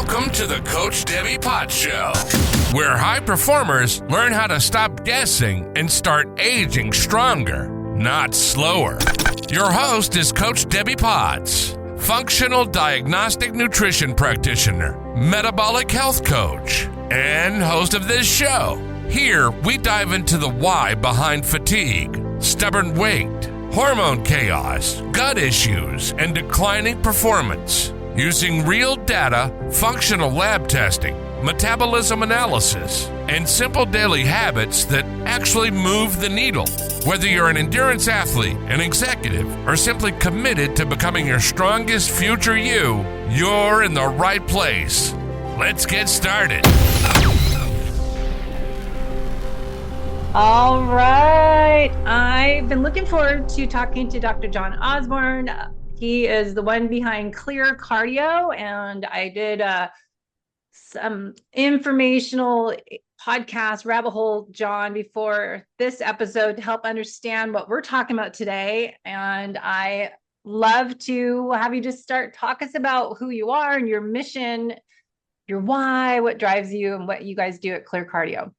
Welcome to the Coach Debbie Potts Show, where high performers learn how to stop guessing and start aging stronger, not slower. Your host is Coach Debbie Potts, functional diagnostic nutrition practitioner, metabolic health coach, and host of this show. Here, we dive into the why behind fatigue, stubborn weight, hormone chaos, gut issues, and declining performance. Using real data, functional lab testing, metabolism analysis, and simple daily habits that actually move the needle. Whether you're an endurance athlete, an executive, or simply committed to becoming your strongest future you, you're in the right place. Let's get started. All right. I've been looking forward to talking to Dr. John Osborne. He is the one behind ClearCardio, and I did some informational podcast rabbit hole, John, before this episode to help understand what we're talking about today. And I love to have you just talk us about who you are and your mission, your why, what drives you, and what you guys do at ClearCardio.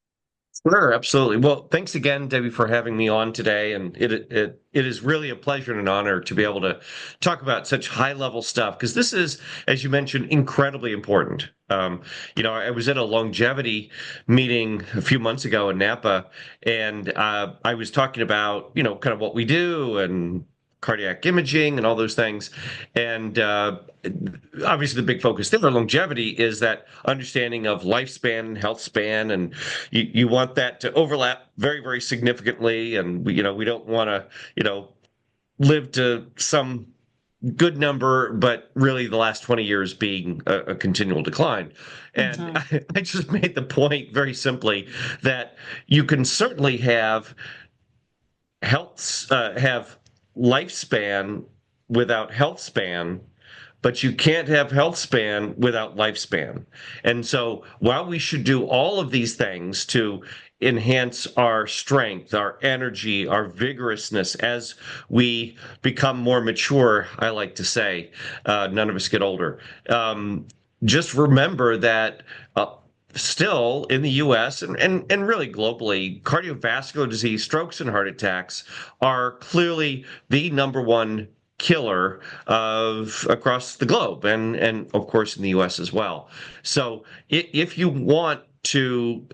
Sure, absolutely. Well, thanks again, Debbie, for having me on today. And it is really a pleasure and an honor to be able to talk about such high-level stuff, because this is, as you mentioned, incredibly important. I was at a longevity meeting a few months ago in Napa, and I was talking about, kind of what we do and cardiac imaging and all those things. And obviously the big focus there on longevity is that understanding of lifespan and health span. And you want that to overlap very, very significantly. And we don't want to, live to some good number, but really the last 20 years being a continual decline. And I just made the point very simply that you can certainly have lifespan without health span, but you can't have health span without lifespan. And so while we should do all of these things to enhance our strength, our energy, our vigorousness as we become more mature, I like to say, none of us get older. Just remember that still in the US and really globally, cardiovascular disease, strokes and heart attacks are clearly the number one killer across the globe and of course in the US as well. So if you want to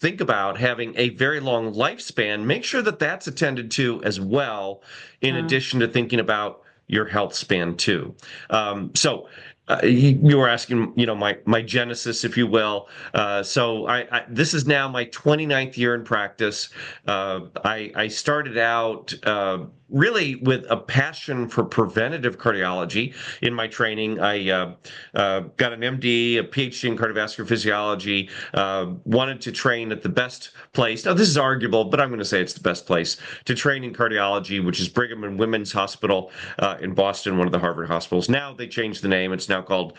think about having a very long lifespan, make sure that that's attended to as well, in addition to thinking about your health span too. You were asking, my genesis, if you will. So this is now my 29th year in practice. I started out really with a passion for preventative cardiology in my training. I got an MD, a PhD in cardiovascular physiology, wanted to train at the best place. Now, this is arguable, but I'm going to say it's the best place to train in cardiology, which is Brigham and Women's Hospital in Boston, one of the Harvard hospitals. Now they changed the name. It's now called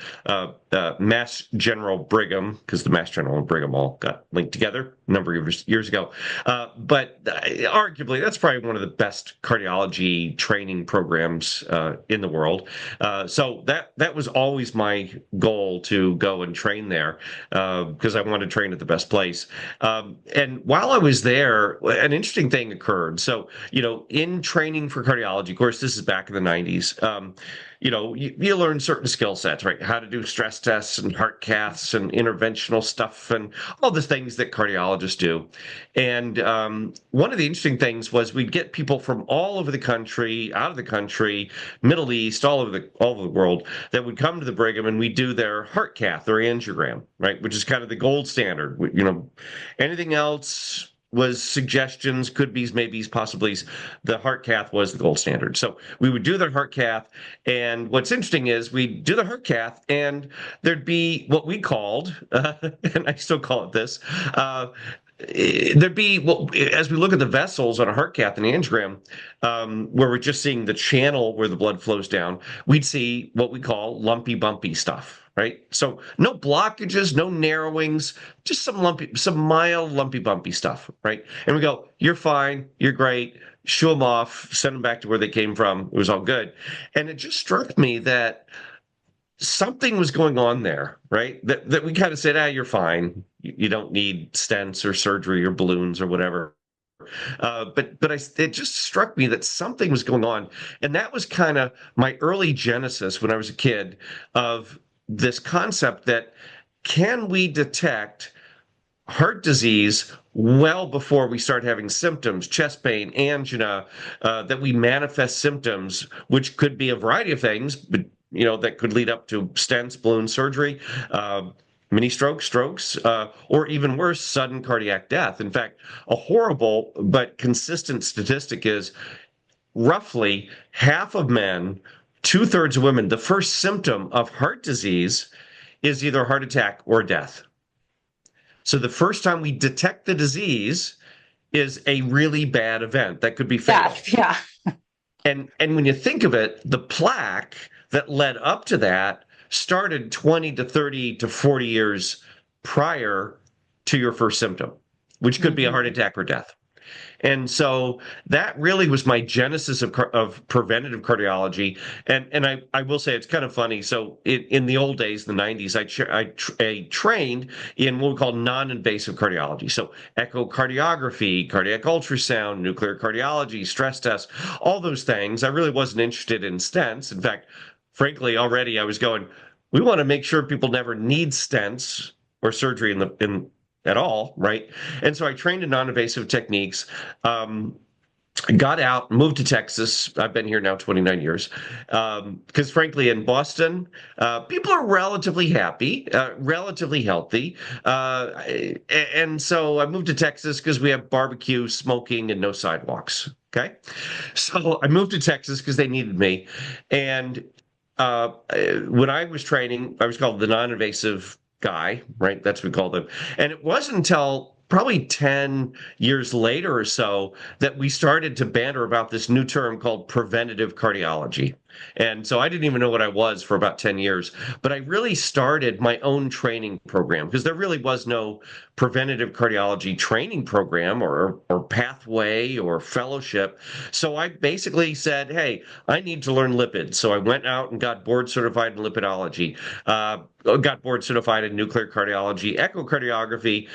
Mass General Brigham, because the Mass General and Brigham all got linked together a number of years ago. But arguably, that's probably one of the best cardiology training programs in the world. So that was always my goal, to go and train there, because I wanted to train at the best place. And while I was there, an interesting thing occurred. So, in training for cardiology, of course, this is back in the 90s, you learn certain skill sets, right? How to do stress tests and heart caths and interventional stuff and all the things that cardiologists do. And one of the interesting things was we'd get people from all over the country, out of the country, Middle East, all over the world, that would come to the Brigham, and we do their heart cath or angiogram, right? Which is kind of the gold standard. Anything else was suggestions, could be's, maybes, possiblies. The heart cath was the gold standard. So we would do the heart cath. And what's interesting is we'd do the heart cath, and there'd be what we called, and I still call it this, there'd be, as we look at the vessels on a heart cath and angiogram, where we're just seeing the channel where the blood flows down, we'd see what we call lumpy, bumpy stuff. Right? So no blockages, no narrowings, just some mild lumpy bumpy stuff, right? And we go, you're fine, you're great, shoo them off, send them back to where they came from. It was all good. And it just struck me that something was going on there, right? That we kind of said, you're fine. You don't need stents or surgery or balloons or whatever. It just struck me that something was going on, and that was kind of my early genesis when I was a kid of this concept that can we detect heart disease well before we start having symptoms, chest pain, angina, that we manifest symptoms, which could be a variety of things, but that could lead up to stents, balloon surgery, mini strokes, or even worse, sudden cardiac death. In fact, a horrible but consistent statistic is roughly half of men, two-thirds of women, the first symptom of heart disease is either a heart attack or death. So the first time we detect the disease is a really bad event that could be fatal. Yeah. And when you think of it, the plaque that led up to that started 20 to 30 to 40 years prior to your first symptom, which could be a heart attack or death. And so that really was my genesis of preventative cardiology. And I will say it's kind of funny. So in the old days, the 90s, I trained in what we call non-invasive cardiology. So echocardiography, cardiac ultrasound, nuclear cardiology, stress tests, all those things. I really wasn't interested in stents. In fact, frankly, already I was going, we want to make sure people never need stents or surgery at all, right? And so I trained in non-invasive techniques, got out, moved to Texas. I've been here now 29 years. Because frankly, in Boston, people are relatively happy, relatively healthy. And so I moved to Texas because we have barbecue, smoking, and no sidewalks. Okay. So I moved to Texas because they needed me. And when I was training, I was called the non-invasive guy, right? That's what we call them. And it wasn't until probably 10 years later or so that we started to banter about this new term called preventative cardiology. And so I didn't even know what I was for about 10 years, but I really started my own training program because there really was no preventative cardiology training program or pathway or fellowship. So I basically said, hey, I need to learn lipids. So I went out and got board certified in lipidology, got board certified in nuclear cardiology, echocardiography,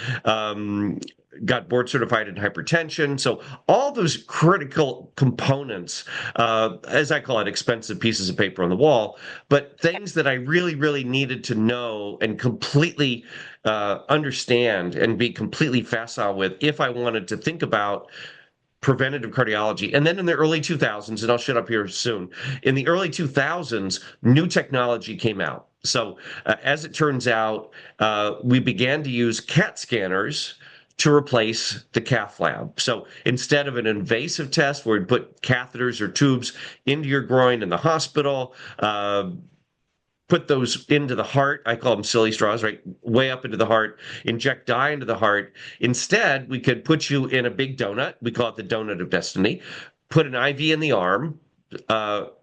got board certified in hypertension. So all those critical components, as I call it, expensive pieces of paper on the wall, but things that I really, really needed to know and completely understand and be completely facile with if I wanted to think about preventative cardiology. And then in the early 2000s, and I'll shut up here soon, in the early 2000s, new technology came out. So as it turns out, we began to use CAT scanners to replace the cath lab. So instead of an invasive test where we put catheters or tubes into your groin in the hospital, put those into the heart, I call them silly straws, right? Way up into the heart, inject dye into the heart. Instead, we could put you in a big donut. We call it the donut of destiny. Put an IV in the arm,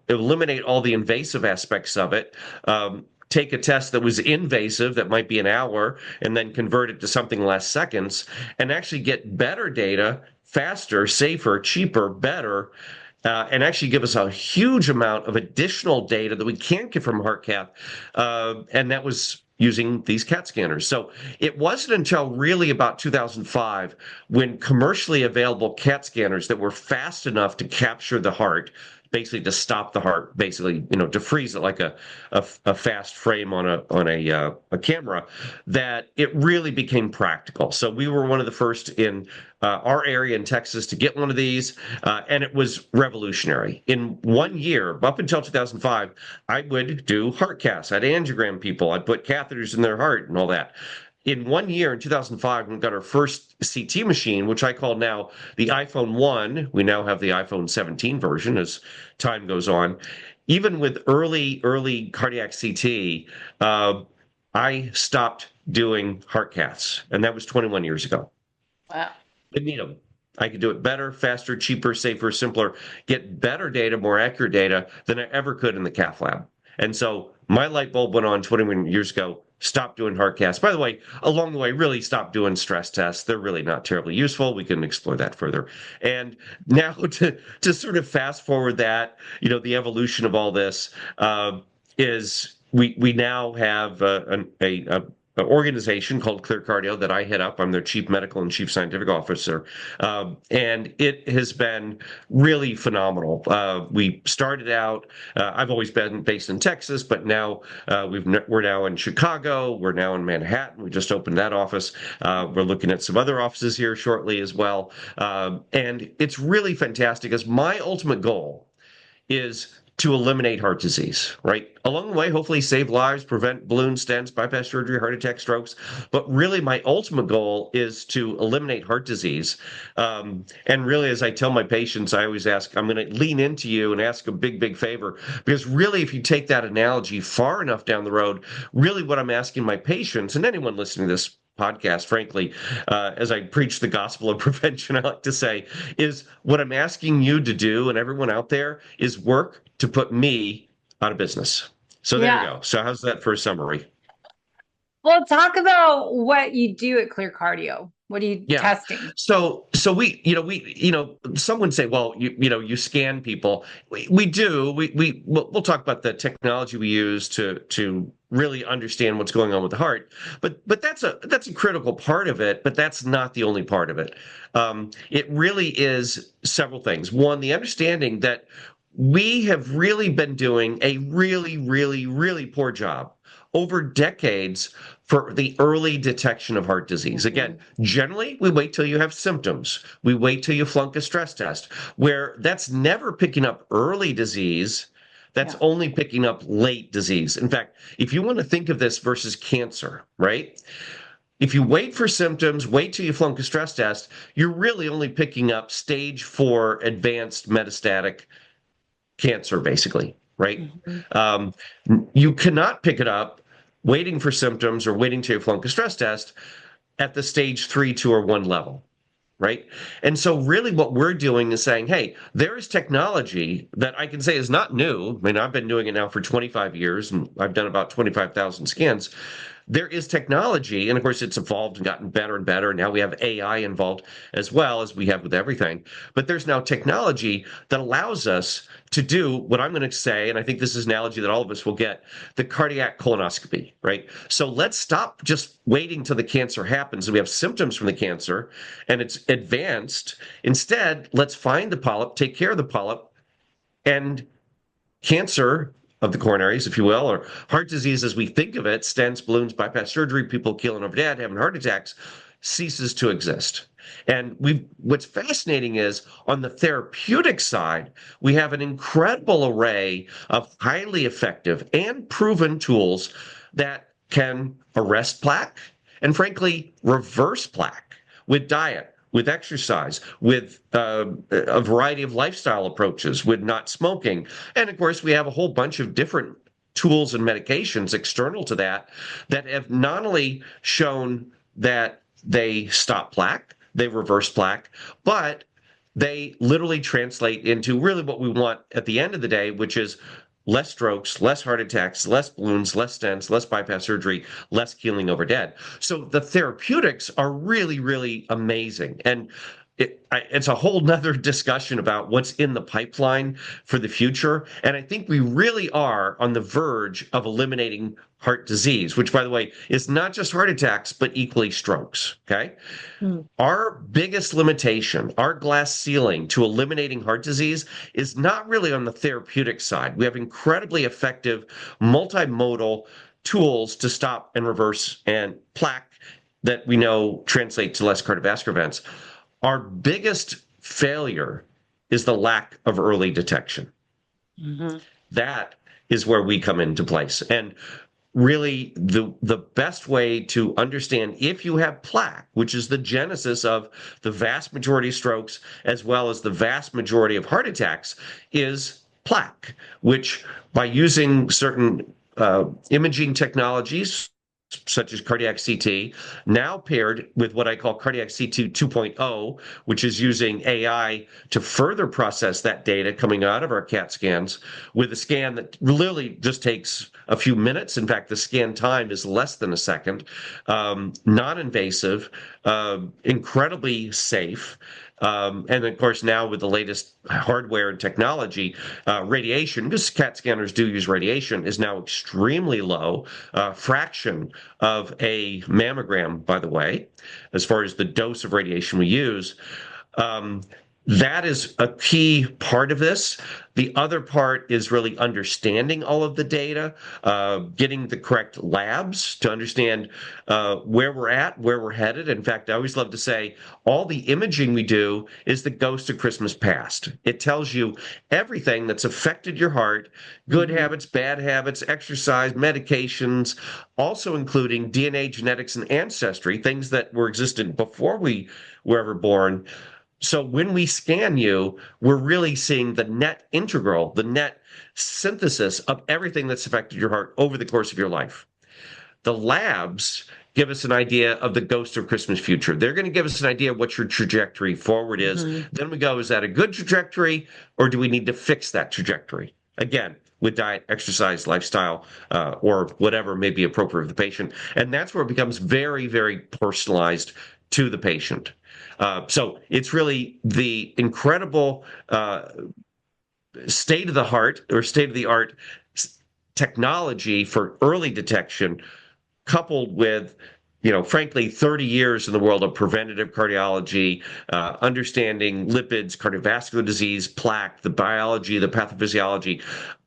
eliminate all the invasive aspects of it, take a test that was invasive, that might be an hour, and then convert it to something less seconds, and actually get better data, faster, safer, cheaper, better, and actually give us a huge amount of additional data that we can't get from heart cath. And that was using these CAT scanners. So it wasn't until really about 2005 when commercially available CAT scanners that were fast enough to capture the heart, basically to stop the heart, basically, to freeze it like a fast frame on a camera, that it really became practical. So we were one of the first in our area in Texas to get one of these, and it was revolutionary. In 1 year, up until 2005, I would do heart caths. I'd angiogram people. I'd put catheters in their heart and all that. In 1 year, in 2005, we got our first CT machine, which I call now the iPhone 1. We now have the iPhone 17 version as time goes on. Even with early cardiac CT, I stopped doing heart caths, and that was 21 years ago. Wow. Didn't need them. I could do it better, faster, cheaper, safer, simpler, get better data, more accurate data than I ever could in the cath lab. And so my light bulb went on 21 years ago. Stop doing heart caths. By the way, along the way, really stop doing stress tests. They're really not terribly useful. We can explore that further. And now to sort of fast forward that, the evolution of all this is we now have an organization called ClearCardio that I head up. I'm their chief medical and chief scientific officer, and it has been really phenomenal. We started out. I've always been based in Texas, but now we're now in Chicago. We're now in Manhattan. We just opened that office. We're looking at some other offices here shortly as well, and it's really fantastic. As my ultimate goal is to eliminate heart disease, right? Along the way, hopefully save lives, prevent balloons, stents, bypass surgery, heart attack, strokes. But really, my ultimate goal is to eliminate heart disease. And really, as I tell my patients, I always ask, I'm going to lean into you and ask a big, big favor. Because really, if you take that analogy far enough down the road, really what I'm asking my patients and anyone listening to this podcast, frankly, as I preach the gospel of prevention, I like to say, is what I'm asking you to do and everyone out there is work to put me out of business. So there you go. So how's that for a summary? Well, talk about what you do at ClearCardio. What are you testing? So we some would say, well, you scan people. We do. We'll talk about the technology we use to really understand what's going on with the heart. But that's a critical part of it, but that's not the only part of it. It really is several things. One, the understanding that we have really been doing a really, really, really poor job over decades for the early detection of heart disease. Again, generally, we wait till you have symptoms. We wait till you flunk a stress test, where that's never picking up early disease. That's only picking up late disease. In fact, if you want to think of this versus cancer, right? If you wait for symptoms, wait till you flunk a stress test, you're really only picking up stage 4 advanced metastatic cancer, basically, right? You cannot pick it up waiting for symptoms or waiting till you flunk a stress test at the stage 3, 2, or 1 level, right? And so really what we're doing is saying, hey, there is technology that I can say is not new. I mean, I've been doing it now for 25 years, and I've done about 25,000 scans. There is technology, and of course, it's evolved and gotten better and better. Now we have AI involved as well as we have with everything. But there's now technology that allows us to do what I'm going to say, and I think this is an analogy that all of us will get, the cardiac colonoscopy, right? So let's stop just waiting till the cancer happens and we have symptoms from the cancer and it's advanced. Instead, let's find the polyp, take care of the polyp, and cancer of the coronaries, if you will, or heart disease as we think of it, stents, balloons, bypass surgery, people killing over dead, having heart attacks, ceases to exist. And what's fascinating is on the therapeutic side, we have an incredible array of highly effective and proven tools that can arrest plaque and frankly, reverse plaque with diet, with exercise, with a variety of lifestyle approaches, with not smoking. And of course, we have a whole bunch of different tools and medications external to that that have not only shown that they stop plaque, they reverse plaque, but they literally translate into really what we want at the end of the day, which is less strokes, less heart attacks, less balloons, less stents, less bypass surgery, less keeling over dead. So the therapeutics are really, really amazing. And it's a whole nother discussion about what's in the pipeline for the future. And I think we really are on the verge of eliminating heart disease, which, by the way, is not just heart attacks, but equally strokes. Okay. Our biggest limitation, our glass ceiling to eliminating heart disease is not really on the therapeutic side. We have incredibly effective multimodal tools to stop and reverse and plaque that we know translate to less cardiovascular events. Our biggest failure is the lack of early detection. That is where we come into place. And really, the best way to understand if you have plaque, which is the genesis of the vast majority of strokes, as well as the vast majority of heart attacks, is plaque, which by using certain imaging technologies, such as cardiac CT, now paired with what I call cardiac CT 2.0, which is using AI to further process that data coming out of our CAT scans with a scan that literally just takes a few minutes. In fact, the scan time is less than a second, non-invasive, incredibly safe, And of course, now with the latest hardware and technology, radiation, because CAT scanners do use radiation, is now extremely low, fraction of a mammogram, by the way, as far as the dose of radiation we use. Um, that is a key part of this. The other part is really understanding all of the data, getting the correct labs to understand where we're at, where we're headed. In fact, I always love to say all the imaging we do is the ghost of Christmas past. It tells you everything that's affected your heart, good habits, bad habits, exercise, medications, also including DNA, genetics, and ancestry, things that were existent before we were ever born. So when we scan you, we're really seeing the net integral, the net synthesis of everything that's affected your heart over the course of your life. The labs give us an idea of the ghost of Christmas future. They're going to give us an idea of what your trajectory forward is. Then we go, is that a good trajectory, or do we need to fix that trajectory? Again, with diet, exercise, lifestyle, or whatever may be appropriate for the patient. And that's where it becomes very, very personalized to the patient. So it's really the incredible state of the heart or state of the art technology for early detection, coupled with, frankly, 30 years in the world of preventative cardiology, understanding lipids, cardiovascular disease, plaque, the biology, the pathophysiology,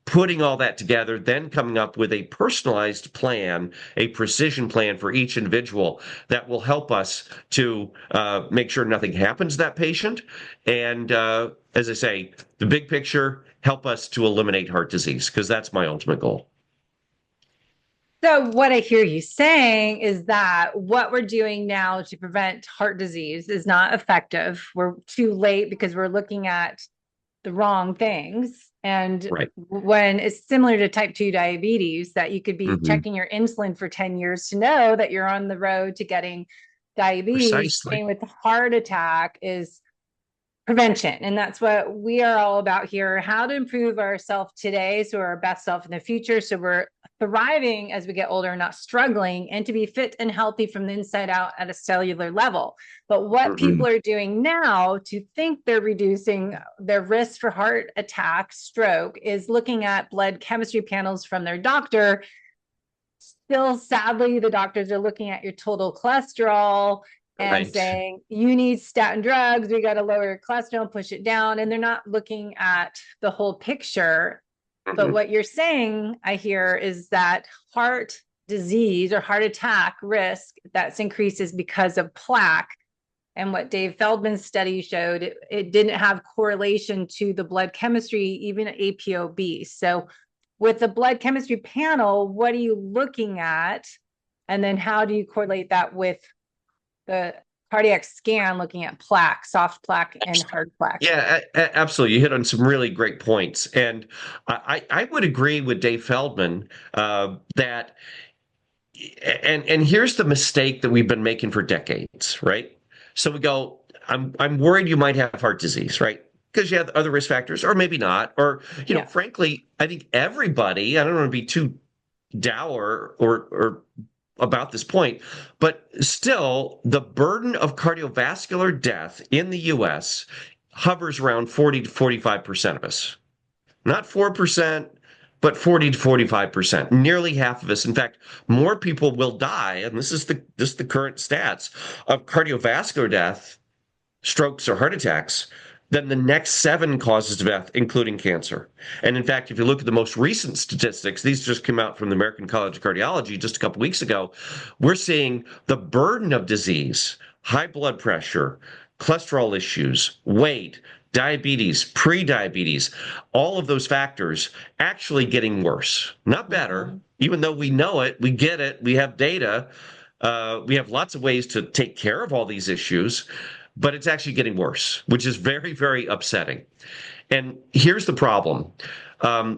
putting all that together, then coming up with a personalized plan, a precision plan for each individual that will help us to make sure nothing happens to that patient. And as I say, the big picture, help us to eliminate heart disease, because that's my ultimate goal. So what I hear you saying is that what we're doing now to prevent heart disease is not effective. We're too late because we're looking at the wrong things. And when it's similar to type 2 diabetes, that you could be checking your insulin for 10 years to know that you're on the road to getting diabetes. Precisely. Same with the heart attack is prevention. And that's what we are all about here, how to improve ourselves today so we're our best self in the future. So we're thriving as we get older, not struggling, and to be fit and healthy from the inside out at a cellular level. But what people are doing now to think they're reducing their risk for heart attack, stroke, is looking at blood chemistry panels from their doctor. Still, sadly, the doctors are looking at your total cholesterol and saying, you need statin drugs, we got to lower your cholesterol, push it down. And they're not looking at the whole picture. But what you're saying, I hear, is that heart disease or heart attack risk that's increases because of plaque. And what Dave Feldman's study showed, it didn't have correlation to the blood chemistry, even APOB. So with the blood chemistry panel, what are you looking at? And then how do you correlate that with the cardiac scan, looking at plaque, soft plaque and hard plaque? Yeah, absolutely. You hit on some really great points. And I would agree with Dave Feldman that, and here's the mistake that we've been making for decades, right? So we go, I'm worried you might have heart disease, right? Because you have other risk factors, or maybe not. Or, frankly, I think everybody, I don't want to be too dour or about this point, but still the burden of cardiovascular death in the US hovers around 40 to 45% of us. Not 4%, but 40 to 45%. Nearly half of us. In fact, more people will die, and this is the current stats of cardiovascular death, strokes or heart attacks, than the next 7 causes of death, including cancer. And in fact, if you look at the most recent statistics, these just came out from the American College of Cardiology just a couple weeks ago, we're seeing the burden of disease, high blood pressure, cholesterol issues, weight, diabetes, pre-diabetes, all of those factors actually getting worse, not better. Even though we know it, we get it, we have data, we have lots of ways to take care of all these issues, but it's actually getting worse, which is very, very upsetting. And here's the problem.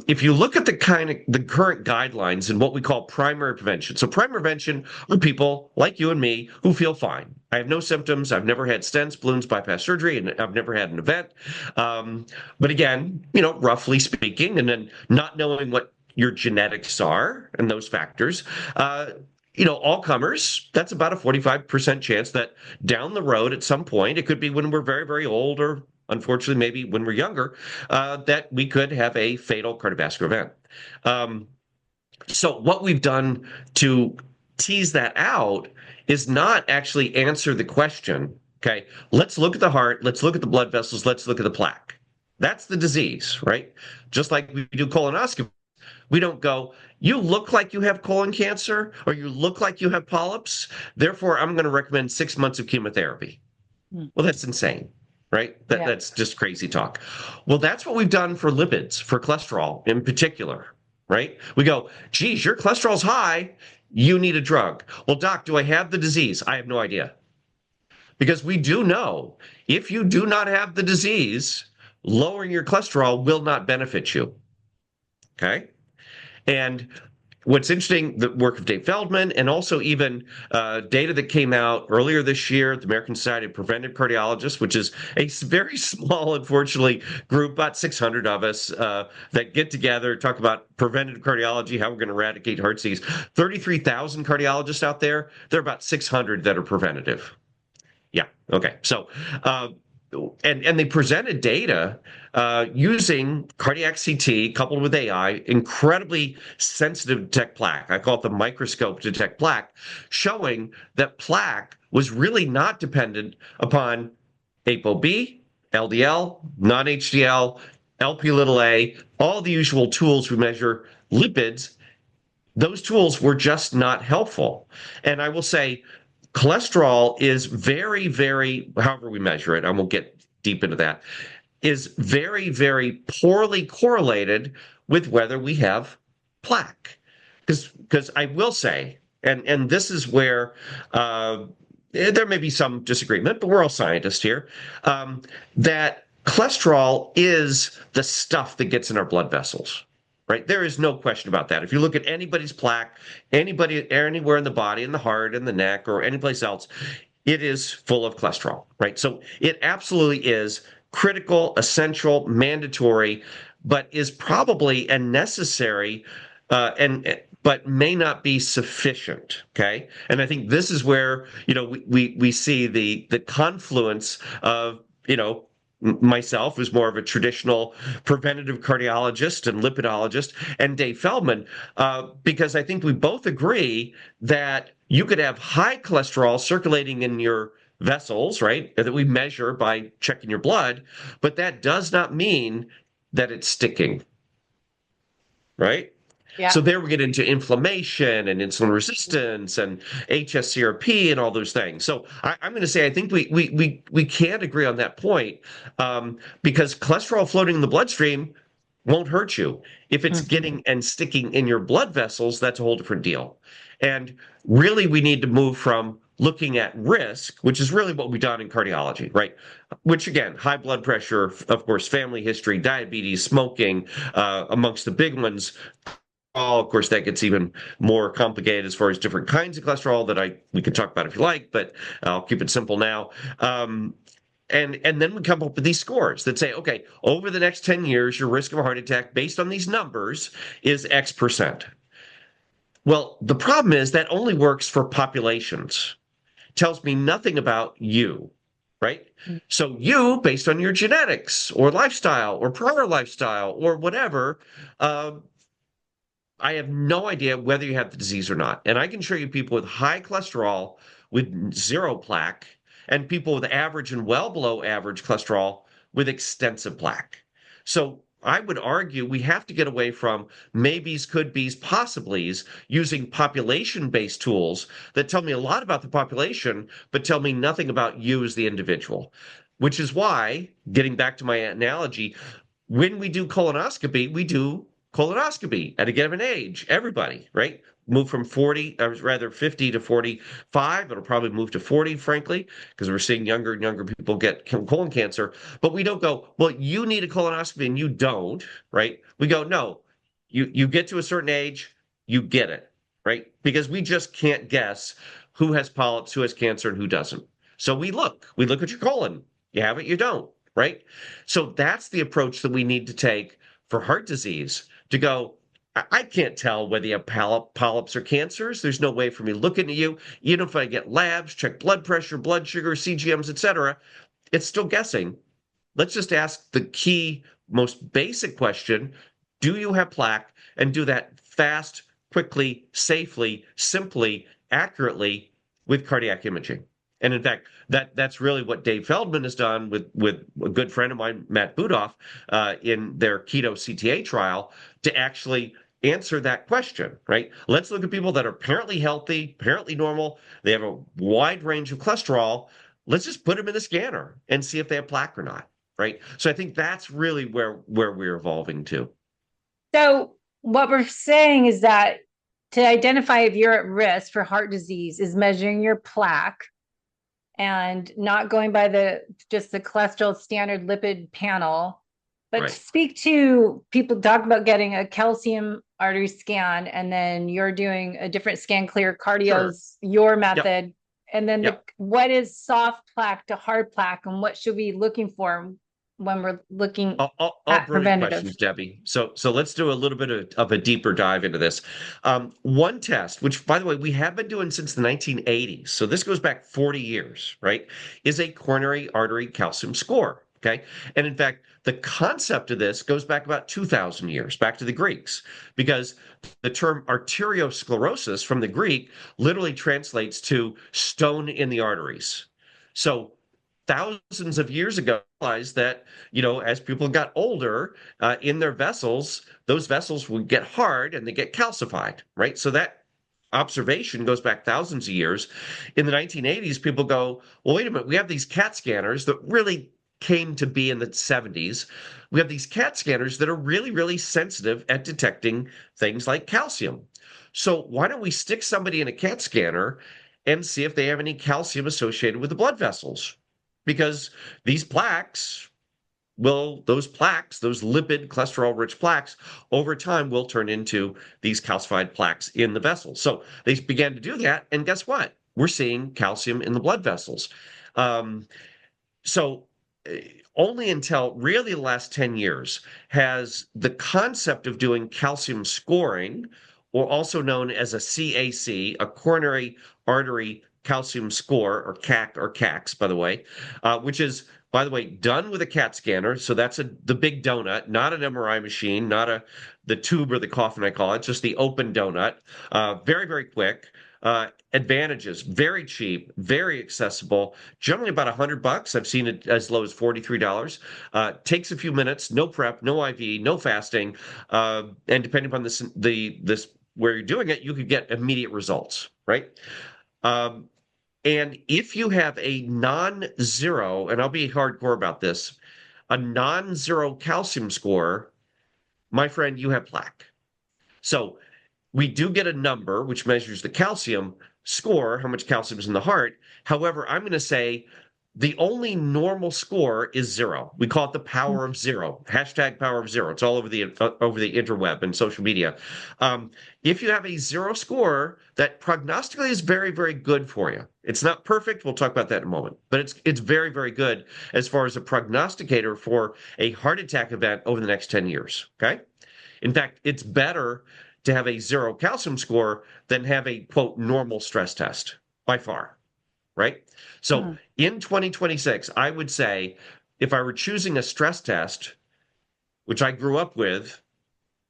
If you look at the current guidelines and what we call primary prevention. So primary prevention are people like you and me who feel fine. I have no symptoms. I've never had stents, balloons, bypass surgery, and I've never had an event. But again, roughly speaking, and then not knowing what your genetics are and those factors, all comers, that's about a 45% chance that down the road at some point, it could be when we're very, very old, or unfortunately, maybe when we're younger, that we could have a fatal cardiovascular event. So what we've done to tease that out is not actually answer the question, okay, let's look at the heart, let's look at the blood vessels, let's look at the plaque. That's the disease, right? Just like we do colonoscopy. We don't go, you look like you have colon cancer, or you look like you have polyps, therefore I'm going to recommend 6 months of chemotherapy. Well, that's insane, right? That's just crazy talk. Well, that's what we've done for lipids, for cholesterol in particular, right? We go, geez, your cholesterol's high, you need a drug. Well, doc, do I have the disease? I have no idea. Because we do know if you do not have the disease, lowering your cholesterol will not benefit you. Okay? And what's interesting, the work of Dave Feldman, and also even data that came out earlier this year at the American Society of Preventive Cardiologists, which is a very small, unfortunately, group, about 600 of us that get together, talk about preventive cardiology, how we're going to eradicate heart disease. 33,000 cardiologists out there. There are about 600 that are preventative. Yeah. Okay. So, and they presented data using cardiac CT coupled with AI, incredibly sensitive to detect plaque. I call it the microscope to detect plaque, showing that plaque was really not dependent upon ApoB, LDL, non-HDL, LP(a), all the usual tools we measure lipids. Those tools were just not helpful. And I will say, cholesterol is very, very, however we measure it, I won't get deep into that, is very, very poorly correlated with whether we have plaque. Because I will say, and this is where there may be some disagreement, but we're all scientists here, that cholesterol is the stuff that gets in our blood vessels. Right? There is no question about that. If you look at anybody's plaque, anybody anywhere in the body, in the heart, in the neck, or anyplace else, it is full of cholesterol, right? So it absolutely is critical, essential, mandatory, but is probably a necessary but may not be sufficient. Okay. And I think this is where, we see the confluence of, myself, who's more of a traditional preventative cardiologist and lipidologist, and Dave Feldman, because I think we both agree that you could have high cholesterol circulating in your vessels, right, that we measure by checking your blood, but that does not mean that it's sticking, right? Yeah. So there we get into inflammation and insulin resistance and HSCRP and all those things. So I'm going to say I think we can't agree on that point because cholesterol floating in the bloodstream won't hurt you. If it's getting and sticking in your blood vessels, that's a whole different deal. And really, we need to move from looking at risk, which is really what we've done in cardiology, right? Which again, high blood pressure, of course, family history, diabetes, smoking, amongst the big ones. Of course, that gets even more complicated as far as different kinds of cholesterol that we can talk about if you like, but I'll keep it simple now. And then we come up with these scores that say, okay, over the next 10 years, your risk of a heart attack based on these numbers is X%. Well, the problem is that only works for populations. Tells me nothing about you, right? So you, based on your genetics or lifestyle or prior lifestyle or whatever, I have no idea whether you have the disease or not. And I can show you people with high cholesterol with zero plaque and people with average and well below average cholesterol with extensive plaque. So I would argue we have to get away from maybes, could be's, possiblies using population-based tools that tell me a lot about the population, but tell me nothing about you as the individual. Which is why, getting back to my analogy, when we do colonoscopy, we do colonoscopy at a given age, everybody, right? Move from 50 to 45. It'll probably move to 40, frankly, because we're seeing younger and younger people get colon cancer. But we don't go, well, you need a colonoscopy and you don't, right? We go, no, you get to a certain age, you get it, right? Because we just can't guess who has polyps, who has cancer, and who doesn't. So we look at your colon. You have it, you don't, right? So that's the approach that we need to take for heart disease, to go, I can't tell whether you have polyps or cancers. There's no way for me looking at you. Even if I get labs, check blood pressure, blood sugar, CGMs, etc., it's still guessing. Let's just ask the key, most basic question: do you have plaque? And do that fast, quickly, safely, simply, accurately with cardiac imaging. And in fact, that's really what Dave Feldman has done with a good friend of mine, Matt Budoff, in their keto CTA trial to actually answer that question, right? Let's look at people that are apparently healthy, apparently normal. They have a wide range of cholesterol. Let's just put them in the scanner and see if they have plaque or not, right? So I think that's really where we're evolving to. So what we're saying is that to identify if you're at risk for heart disease is measuring your plaque and not going by just the cholesterol standard lipid panel, but speak to people. Talk about getting a calcium artery scan, and then you're doing a different scan, ClearCardio's your method. Yep. And then what is soft plaque to hard plaque, and what should we be looking for when we're looking at preventative questions, Debbie. So let's do a little bit of a deeper dive into this. One test, which by the way, we have been doing since the 1980s, so this goes back 40 years, right, is a coronary artery calcium score. Okay. And in fact, the concept of this goes back about 2,000 years, back to the Greeks, because the term arteriosclerosis from the Greek literally translates to stone in the arteries. So thousands of years ago, realized that, as people got older in their vessels, those vessels would get hard and they get calcified, right? So that observation goes back thousands of years. In the 1980s, people go, well, wait a minute, we have these CAT scanners that really came to be in the 70s. We have these CAT scanners that are really, really sensitive at detecting things like calcium. So why don't we stick somebody in a CAT scanner and see if they have any calcium associated with the blood vessels? Because these plaques those lipid cholesterol-rich plaques, over time will turn into these calcified plaques in the vessels. So they began to do that, and guess what? We're seeing calcium in the blood vessels. So only until really the last 10 years has the concept of doing calcium scoring, or also known as a CAC, a coronary artery calcium score, or CAC, or CACs, by the way, which is, by the way, done with a CAT scanner. So that's the big donut, not an MRI machine, not the tube or the coffin, I call it, just the open donut. Very, very quick. Advantages: very cheap, very accessible, generally about $100. I've seen it as low as $43. Takes a few minutes, no prep, no IV, no fasting, and depending upon this where you're doing it, you could get immediate results, right? And if you have a non-zero, and I'll be hardcore about this, a non-zero calcium score, my friend, you have plaque. So we do get a number which measures the calcium score, how much calcium is in the heart. However, I'm going to say the only normal score is zero. We call it the power of zero. Hashtag power of zero. It's all over the interweb and social media. If you have a zero score, that prognostically is very, very good for you. It's not perfect. We'll talk about that in a moment. But it's very, very good as far as a prognosticator for a heart attack event over the next 10 years. Okay? In fact, it's better to have a zero calcium score than have a, quote, normal stress test, by far. Right? So in 2026, I would say if I were choosing a stress test, which I grew up with,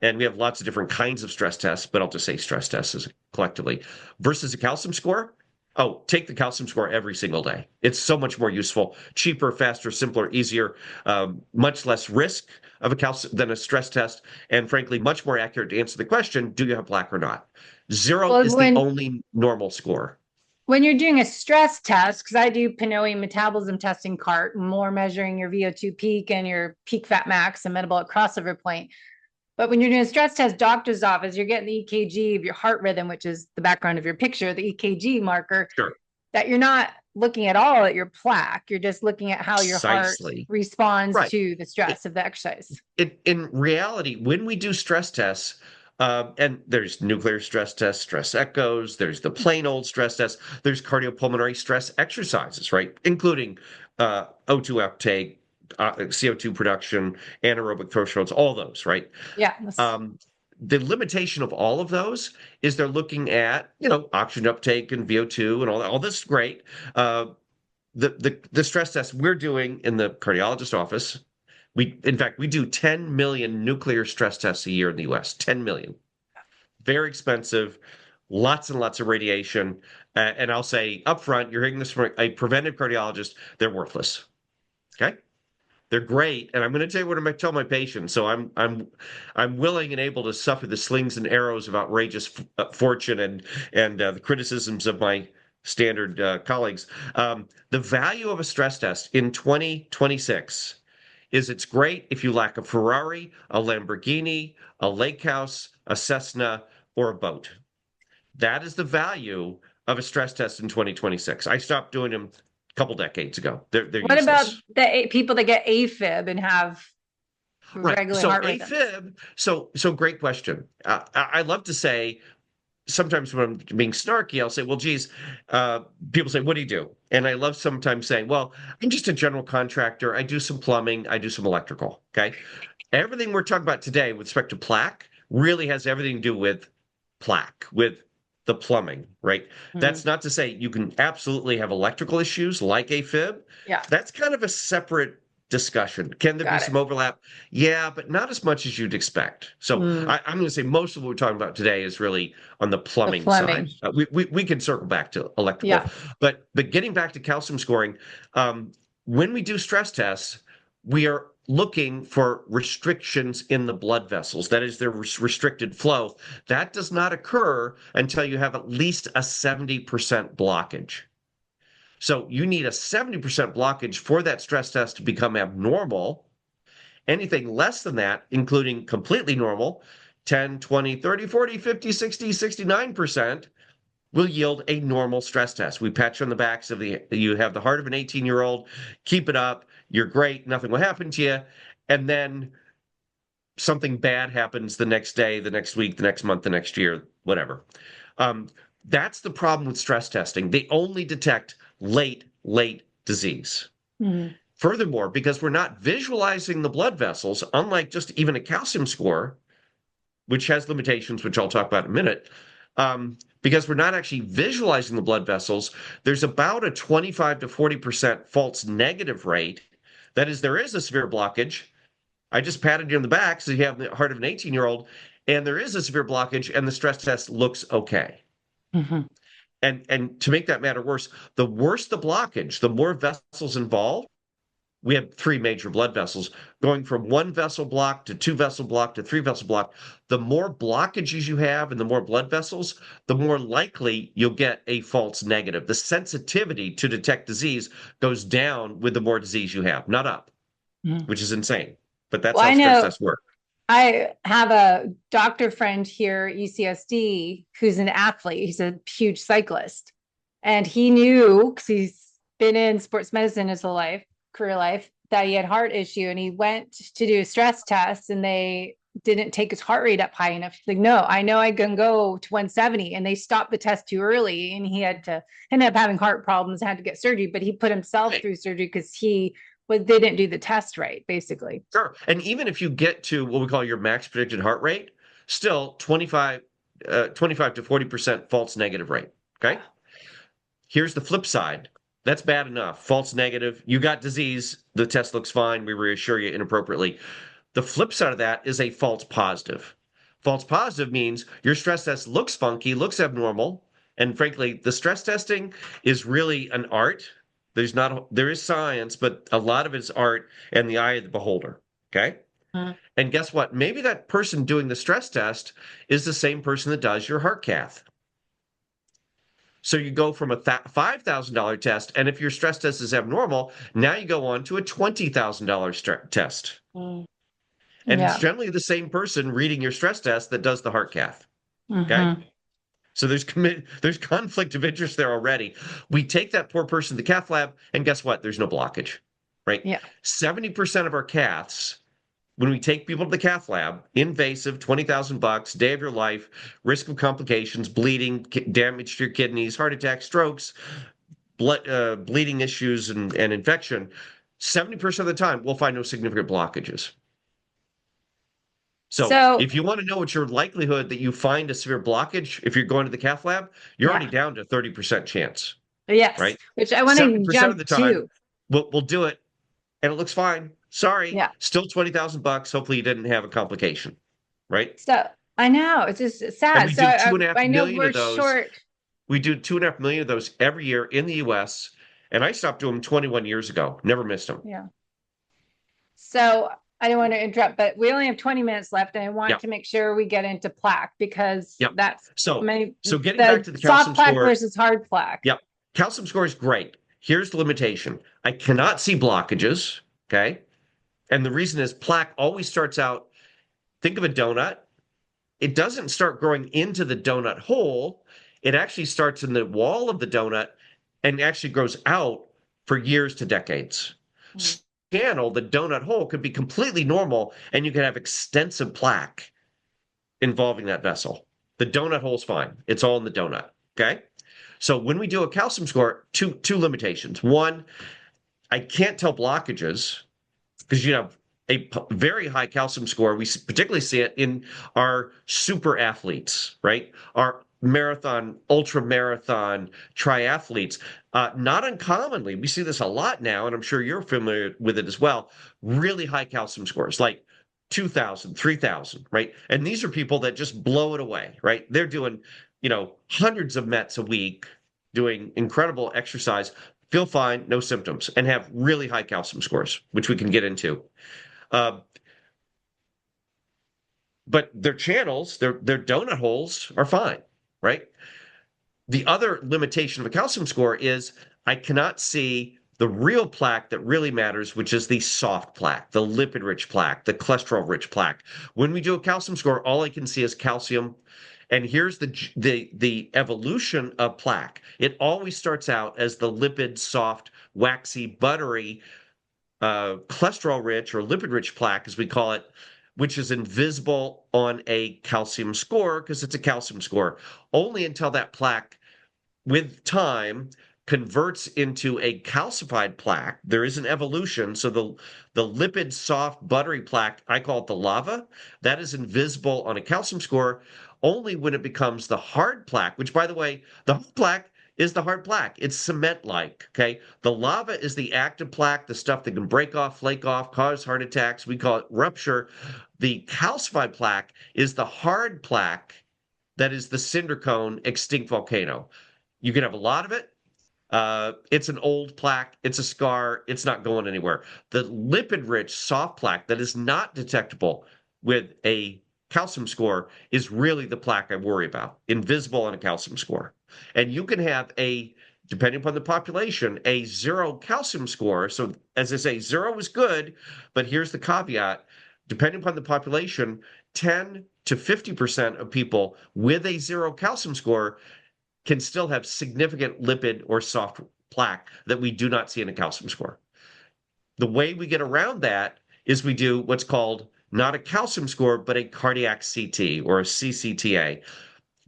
and we have lots of different kinds of stress tests, but I'll just say stress tests collectively, versus a calcium score, take the calcium score every single day. It's so much more useful, cheaper, faster, simpler, easier, much less risk of a calcium than a stress test, and frankly, much more accurate to answer the question, do you have plaque or not? Zero is the only normal score. When you're doing a stress test, because I do Pinoy metabolism testing cart, more measuring your VO2 peak and your peak fat max and metabolic crossover point. But when you're doing a stress test, doctor's office, you're getting the EKG of your heart rhythm, which is the background of your picture, the EKG marker, that you're not looking at all at your plaque. You're just looking at how your heart responds to the stress of the exercise. In reality, when we do stress tests, and there's nuclear stress tests, stress echoes, there's the plain old stress tests, there's cardiopulmonary stress exercises, right? Including O2 uptake, CO2 production, anaerobic thresholds, all those, right? Yeah. the limitation of all of those is they're looking at, oxygen uptake and VO2 and all that. All this is great. The stress tests we're doing in the cardiologist office, in fact, we do 10 million nuclear stress tests a year in the US, 10 million. Very expensive, lots and lots of radiation. And I'll say upfront, you're hearing this from a preventive cardiologist, they're worthless. Okay? They're great, and I'm going to tell you what I'm going to tell my patients. So I'm willing and able to suffer the slings and arrows of outrageous fortune and the criticisms of my standard colleagues. The value of a stress test in 2026 is it's great if you lack a Ferrari, a Lamborghini, a lake house, a Cessna, or a boat. That is the value of a stress test in 2026. I stopped doing them couple decades ago. They're what useless. about the people that get AFib and have regular heart rhythms? AFib, so great question. I love to say, sometimes when I'm being snarky, I'll say, well, geez, people say, what do you do? And I love sometimes saying, well, I'm just a general contractor. I do some plumbing. I do some electrical. Okay. Everything we're talking about today with respect to plaque really has everything to do with plaque, with the plumbing, right? Mm-hmm. That's not to say you can absolutely have electrical issues like AFib. Yeah. That's kind of a separate discussion. Can there be some overlap? Yeah, but not as much as you'd expect. So I'm going to say most of what we're talking about today is really on the plumbing side. We can circle back to electrical. Yeah. But getting back to calcium scoring, when we do stress tests, we are looking for restrictions in the blood vessels. That is, their restricted flow. That does not occur until you have at least a 70% blockage. So you need a 70% blockage for that stress test to become abnormal. Anything less than that, including completely normal, 10, 20, 30, 40, 50, 60, 69%, will yield a normal stress test. We pat you on the back so you have the heart of an 18-year-old, keep it up, you're great, nothing will happen to you. And then something bad happens the next day, the next week, the next month, the next year, whatever. That's the problem with stress testing. They only detect late disease. Mm-hmm. Furthermore, because we're not visualizing the blood vessels, unlike just even a calcium score, which has limitations, which I'll talk about in a minute, because we're not actually visualizing the blood vessels, there's about a 25 to 40% false negative rate. That is, there is a severe blockage. I just patted you on the back so you have the heart of an 18-year-old, and there is a severe blockage, and the stress test looks okay. Mm-hmm. And to make that matter worse the blockage, the more vessels involved. We have three major blood vessels going from one vessel block to two vessel block to three vessel block. The more blockages you have and the more blood vessels, the more likely you'll get a false negative. The sensitivity to detect disease goes down with the more disease you have, not up, which is insane. But that's how stress tests work. I have a doctor friend here at UCSD who's an athlete. He's a huge cyclist. And he knew, because he's been in sports medicine his whole life, career life, that he had heart issue, and he went to do a stress test and they didn't take his heart rate up high enough. He's like, no, I know I can go to 170, and they stopped the test too early, and he had to end up having heart problems, had to get surgery, but he put himself through surgery because they didn't do the test right, basically. Sure. And even if you get to what we call your max predicted heart rate, still 25 to 40% false negative rate. Okay. Here's the flip side. That's bad enough. False negative. You got disease. The test looks fine. We reassure you inappropriately. The flip side of that is a false positive. False positive means your stress test looks funky, looks abnormal. And frankly, the stress testing is really an art. There is science, but a lot of it's art and the eye of the beholder. Okay. And guess what? Maybe that person doing the stress test is the same person that does your heart cath. So you go from a $5,000 test, and if your stress test is abnormal, now you go on to a $20,000 test. And it's generally the same person reading your stress test that does the heart cath. Okay? So there's conflict of interest there already. We take that poor person to the cath lab, and guess what? There's no blockage, right? Yeah. 70% of our caths, when we take people to the cath lab, invasive, $20,000, day of your life, risk of complications, bleeding, damage to your kidneys, heart attack, strokes, bleeding issues, and infection, 70% of the time, we'll find no significant blockages. So if you want to know what your likelihood that you find a severe blockage, if you're going to the cath lab, you're already down to 30% chance, yes, right? which I want to 70% of jump the time, to. we'll do it and it looks fine. Sorry, Yeah. still $20,000. Hopefully you didn't have a complication, right? So I know it's just And sad. we So do 2.5 I know million we're of those. short. We do 2.5 million of those every year in the US. And I stopped doing them 21 years ago. Never missed them. Yeah. So I don't want to interrupt, but we only have 20 minutes left, and I want to make sure we get into plaque because that's so getting the back to the calcium soft plaque score versus hard plaque. Yep. Calcium score is great. Here's the limitation. I cannot see blockages. Okay. And the reason is plaque always starts out, think of a donut. It doesn't start growing into the donut hole. It actually starts in the wall of the donut and actually grows out for years to decades. Channel, the donut hole could be completely normal and you could have extensive plaque involving that vessel. The donut hole's fine. It's all in the donut. Okay. So when we do a calcium score, two limitations. One, I can't tell blockages because you have a very high calcium score. We particularly see it in our super athletes, right? Our marathon, ultra marathon triathletes. Not uncommonly, we see this a lot now, and I'm sure you're familiar with it as well. Really high calcium scores, like 2,000, 3,000, right? And these are people that just blow it away, right? They're doing, hundreds of METs a week, doing incredible exercise, feel fine, no symptoms, and have really high calcium scores, which we can get into. But their channels, their donut holes are fine, right? The other limitation of a calcium score is I cannot see the real plaque that really matters, which is the soft plaque, the lipid-rich plaque, the cholesterol-rich plaque. When we do a calcium score, all I can see is calcium. And here's the evolution of plaque. It always starts out as the lipid, soft, waxy, buttery, cholesterol-rich or lipid-rich plaque, as we call it, which is invisible on a calcium score because it's a calcium score, only until that plaque, with time, converts into a calcified plaque. There is an evolution. So the lipid, soft, buttery plaque, I call it the lava, that is invisible on a calcium score only when it becomes the hard plaque, which, by the way, the hard plaque is the hard plaque. It's cement-like, okay? The lava is the active plaque, the stuff that can break off, flake off, cause heart attacks. We call it rupture. The calcified plaque is the hard plaque that is the cinder cone extinct volcano. You can have a lot of it. It's an old plaque. It's a scar. It's not going anywhere. The lipid-rich soft plaque that is not detectable with a calcium score is really the plaque I worry about, invisible on a calcium score. And you can have depending upon the population, a 0 calcium score. So as I say, 0 is good, but here's the caveat. Depending upon the population, 10 to 50% of people with a 0 calcium score can still have significant lipid or soft plaque that we do not see in a calcium score. The way we get around that is we do what's called not a calcium score, but a cardiac CT or a CCTA.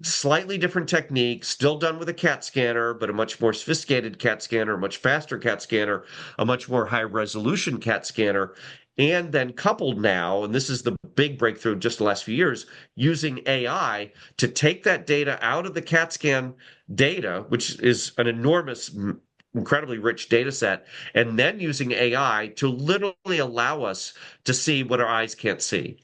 Slightly different technique, still done with a CAT scanner, but a much more sophisticated CAT scanner, a much faster CAT scanner, a much more high resolution CAT scanner, and then coupled now, and this is the big breakthrough in just the last few years, using AI to take that data out of the CAT scan data, which is an enormous, incredibly rich data set, and then using AI to literally allow us to see what our eyes can't see.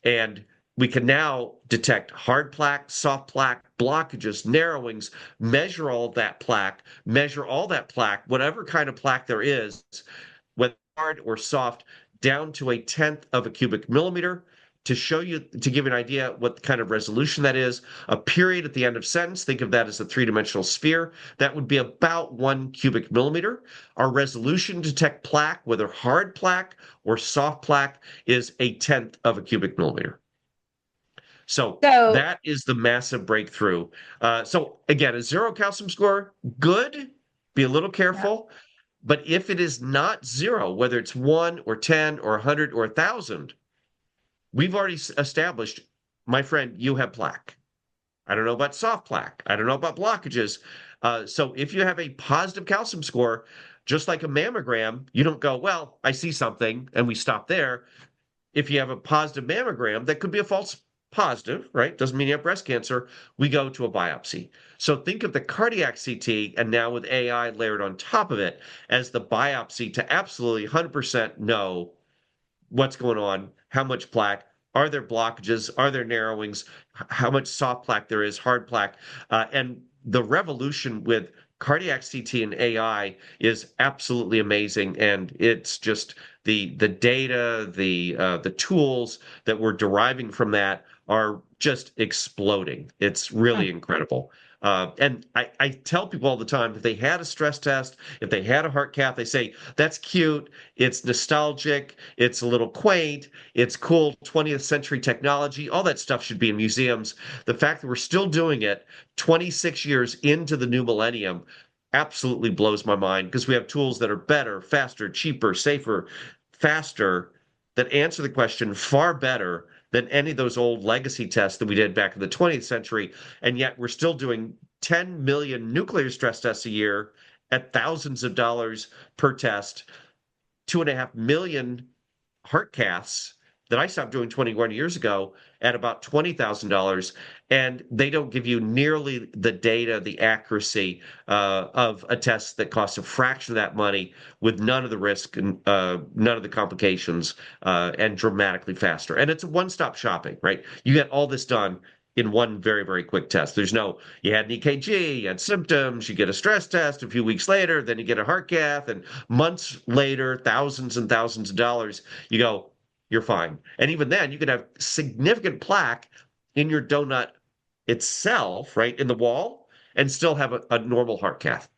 And we can now detect hard plaque, soft plaque, blockages, narrowings, measure all that plaque, whatever kind of plaque there is, whether hard or soft, down to a 1/10 of a cubic millimeter to give you an idea what kind of resolution that is. A period at the end of sentence, think of that as a three-dimensional sphere. That would be about 1 cubic millimeter. Our resolution to detect plaque, whether hard plaque or soft plaque, is a 1/10 of a cubic millimeter. So that is the massive breakthrough. So again, a 0 calcium score, good. Be a little careful. Yeah. But if it is not 0, whether it's 1 or 10 or 100 or 1,000, we've already established, my friend, you have plaque. I don't know about soft plaque. I don't know about blockages. So if you have a positive calcium score, just like a mammogram, you don't go, well, I see something, and we stop there. if you have a positive mammogram, that could be a false positive, right? Doesn't mean you have breast cancer. We go to a biopsy. So think of the cardiac CT, and now with AI layered on top of it, as the biopsy to absolutely 100% know what's going on, how much plaque, are there blockages, are there narrowings, how much soft plaque there is, hard plaque, and the revolution with cardiac CT and AI is absolutely amazing, and it's just the data, the tools that we're deriving from that are just exploding. It's really incredible. And I tell people all the time, if they had a stress test, if they had a heart cath, they say, that's cute, it's nostalgic, it's a little quaint, it's cool 20th century technology, all that stuff should be in museums. The fact that we're still doing it 26 years into the new millennium absolutely blows my mind, because we have tools that are better, faster, cheaper, safer, faster, that answer the question far better than any of those old legacy tests that we did back in the 20th century. And yet we're still doing 10 million nuclear stress tests a year at thousands of dollars per test, 2.5 million heart caths that I stopped doing 21 years ago at about $20,000, and they don't give you nearly the data, the accuracy of a test that costs a fraction of that money, with none of the risk and none of the complications, and dramatically faster. And it's a one-stop shopping, right? You get all this done in one very, very quick test. There's no, you had an EKG, you had symptoms, you get a stress test a few weeks later, then you get a heart cath, and months later, thousands and thousands of dollars, you go, you're fine. And even then, you could have significant plaque in your donut itself, right, in the wall, and still have a normal heart cath.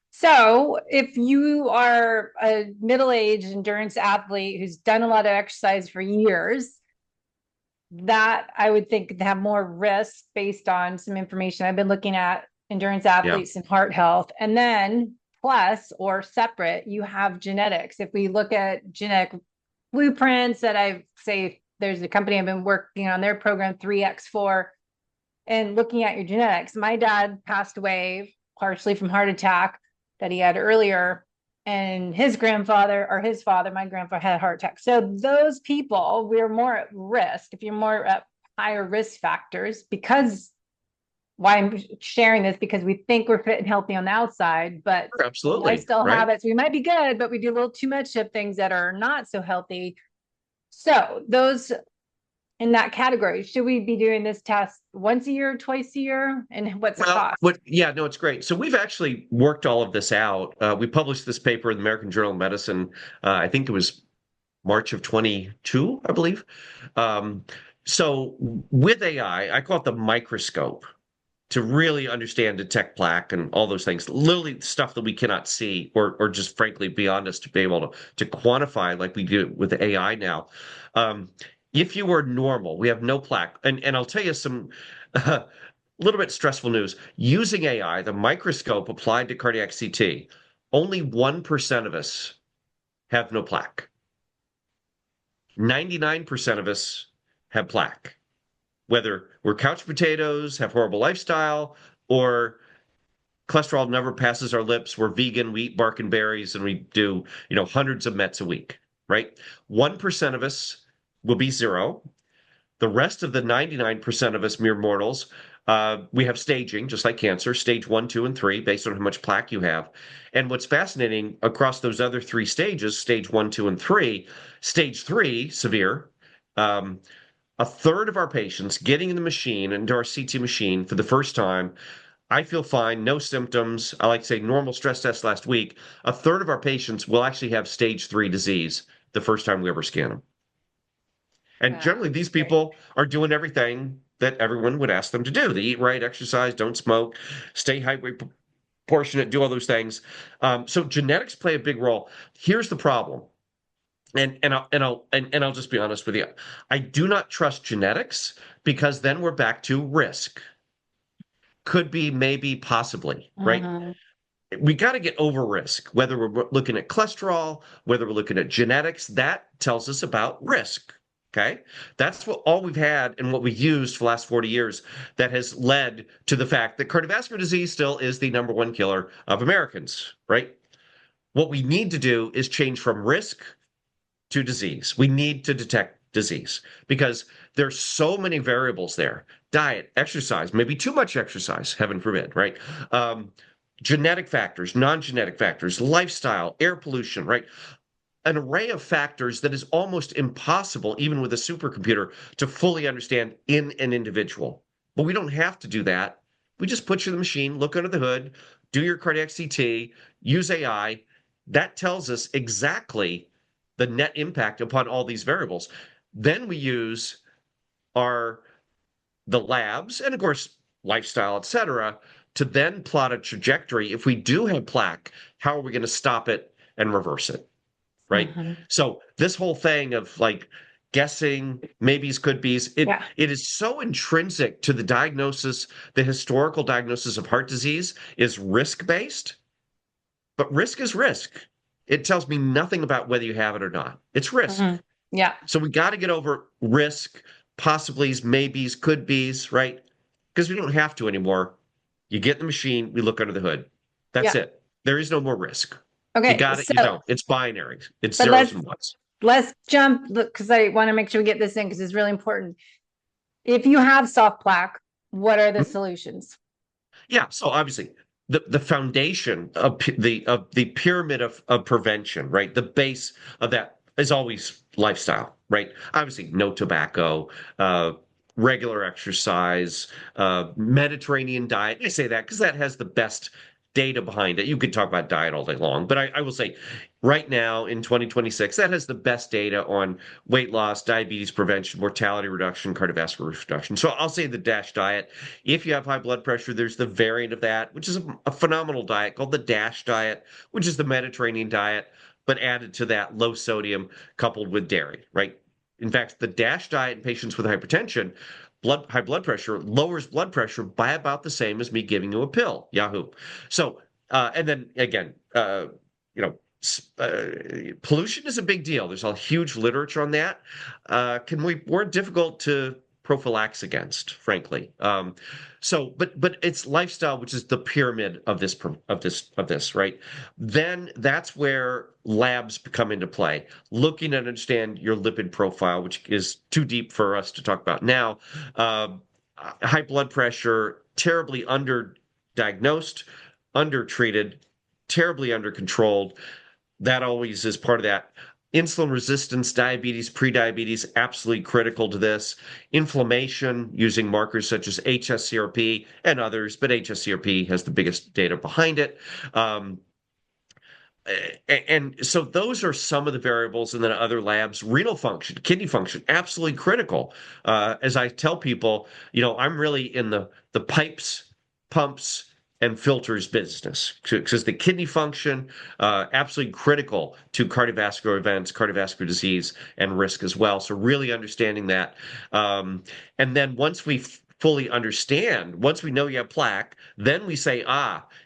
So if you are a middle-aged endurance athlete who's done a lot of exercise for years, that I would think could have more risk based on some information. I've been looking at endurance athletes and heart health. And then plus or separate, you have genetics. If we look at genetic blueprints that I say, there's a company I've been working on their program 3x4, and looking at your genetics. My dad passed away partially from heart attack that he had earlier, and his grandfather, or his father, my grandfather, had a heart attack. So those people, we're more at risk. If you're more at higher risk factors, because why I'm sharing this, because we think we're fit and healthy on the outside, but absolutely lifestyle habits, we might be good, but we do a little too much of things that are not so healthy. So those in that category, should we be doing this test once a year, twice a year? And what's the cost? Yeah, no, it's great. So we've actually worked all of this out. We published this paper in the American Journal of Medicine. I think it was March of 22, I believe. So with AI, I call it the microscope, to really understand, detect plaque and all those things, literally stuff that we cannot see, or just frankly beyond us to be able to quantify like we do with AI now. If you are normal, we have no plaque. And I'll tell you some little bit stressful news. Using AI, the microscope applied to cardiac CT, only 1% of us have no plaque. 99% of us have plaque. Whether we're couch potatoes, have horrible lifestyle, or cholesterol never passes our lips, we're vegan, we eat bark and berries, and we do, hundreds of mets a week, right? 1% of us will be zero. The rest of the 99% of us mere mortals, we have staging, just like cancer, stage 1, 2, and 3, based on how much plaque you have. And what's fascinating across those other three stages, stage 1, 2, and 3, stage 3, severe, a third of our patients getting in the machine, into our CT machine for the first time, I feel fine, no symptoms. I like to say normal stress test last week. A third of our patients will actually have stage 3 disease the first time we ever scan them. And generally, these people are doing everything that everyone would ask them to do. They eat right, exercise, don't smoke, stay height proportionate, do all those things. So genetics play a big role. Here's the problem. And I'll just be honest with you. I do not trust genetics, because then we're back to risk. Could be, maybe, possibly, right? We got to get over risk, whether we're looking at cholesterol, whether we're looking at genetics, that tells us about risk. Okay. That's all we've had and what we've used for the last 40 years that has led to the fact that cardiovascular disease still is the #1 killer of Americans, right? What we need to do is change from risk to disease. We need to detect disease because there's so many variables there. Diet, exercise, maybe too much exercise, heaven forbid, right? Genetic factors, non-genetic factors, lifestyle, air pollution, right? An array of factors that is almost impossible, even with a supercomputer, to fully understand in an individual. But we don't have to do that. We just put you in the machine, look under the hood, do your cardiac CT, use AI. That tells us exactly the net impact upon all these variables. Then we use the labs and of course lifestyle, et cetera, to then plot a trajectory. If we do have plaque, how are we going to stop it and reverse it? Right. So this whole thing of like guessing, maybes, could be's, it is so intrinsic to the diagnosis, the historical diagnosis of heart disease is risk-based, but risk is risk. It tells me nothing about whether you have it or not. It's risk. Yeah. So we got to get over risk, possibilities, maybes, could be's, right? Because we don't have to anymore. You get in the machine, we look under the hood. That's it. There is no more risk. Okay. You got it, so, you don't. It's binary. It's zeros and ones. Let's jump, because I want to make sure we get this in because it's really important. If you have soft plaque, what are the solutions? Yeah. So obviously the foundation of the pyramid of prevention, right? The base of that is always lifestyle, right? Obviously no tobacco, regular exercise, Mediterranean diet. I say that because that has the best data behind it. You could talk about diet all day long, but I will say right now in 2026, that has the best data on weight loss, diabetes prevention, mortality reduction, cardiovascular risk reduction. So I'll say the DASH diet. If you have high blood pressure, there's the variant of that, which is a phenomenal diet called the DASH diet, which is the Mediterranean diet, but added to that low sodium coupled with dairy, right? In fact, the DASH diet in patients with hypertension, high blood pressure, lowers blood pressure by about the same as me giving you a pill. Yahoo. So, and then again, pollution is a big deal. There's a huge literature on that. We're difficult to prophylax against, frankly. But it's lifestyle, which is the pyramid of this, right? Then that's where labs come into play. Looking to understand your lipid profile, which is too deep for us to talk about now. High blood pressure, terribly underdiagnosed, undertreated, terribly undercontrolled. That always is part of that. Insulin resistance, diabetes, prediabetes, absolutely critical to this. Inflammation using markers such as hsCRP and others, but hsCRP has the biggest data behind it. And so those are some of the variables, and then other labs. Renal function, kidney function, absolutely critical. As I tell people, I'm really in the pipes, pumps, and filters business, because the kidney function, absolutely critical to cardiovascular events, cardiovascular disease, and risk as well. So really understanding that. And then once we fully understand, once we know you have plaque, then we say,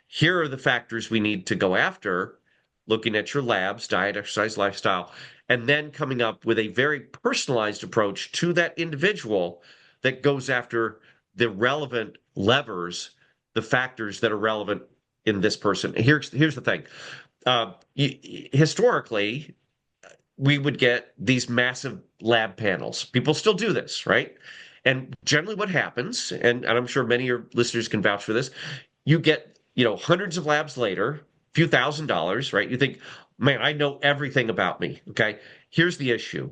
here are the factors we need to go after, looking at your labs, diet, exercise, lifestyle, and then coming up with a very personalized approach to that individual that goes after the relevant levers, the factors that are relevant in this person. Here's the thing. Historically, we would get these massive lab panels. People still do this, right? And generally what happens, and I'm sure many of your listeners can vouch for this, you get, hundreds of labs later, few $1,000s, right? You think, man, I know everything about me, okay? Here's the issue.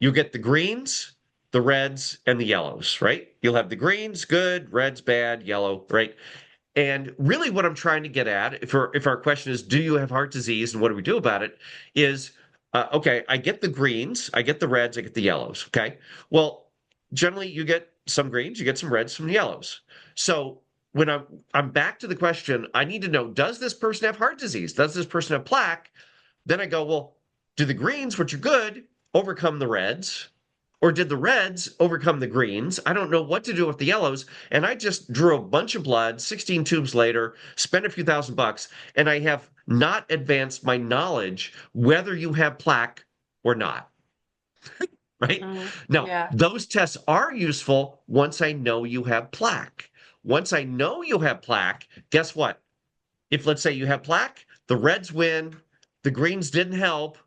You get the greens, the reds, and the yellows, right? You'll have the greens, good, reds, bad, yellow, right? And really what I'm trying to get at, if our question is, do you have heart disease and what do we do about it, is, okay, I get the greens, I get the reds, I get the yellows, okay? Well, generally you get some greens, you get some reds, some yellows. So when I'm back to the question, I need to know, does this person have heart disease? Does this person have plaque? Then I go, well, do the greens, which are good, overcome the reds? Or did the reds overcome the greens? I don't know what to do with the yellows. And I just drew a bunch of blood, 16 tubes later, spent a few $1,000s, and I have not advanced my knowledge whether you have plaque or not. Right? Now, those tests are useful once I know you have plaque. Once I know you have plaque, guess what? If, let's say, you have plaque, the reds win, the greens didn't help,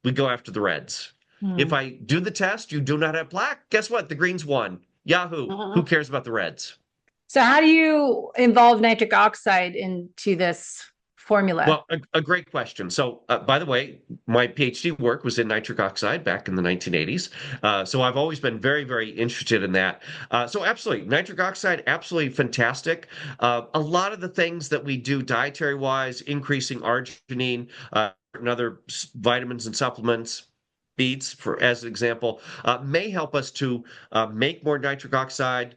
we go after the reds. If Hmm. I do the test, you do not have plaque, guess what? The greens won. Yahoo. Who cares about the reds? So how do you involve nitric oxide into this formula? Well, a great question. So, by the way, my PhD work was in nitric oxide back in the 1980s. So I've always been very, very interested in that. So absolutely, nitric oxide, absolutely fantastic. A lot of the things that we do dietary wise, increasing arginine, and other vitamins and supplements, beets, for as an example, may help us to make more nitric oxide.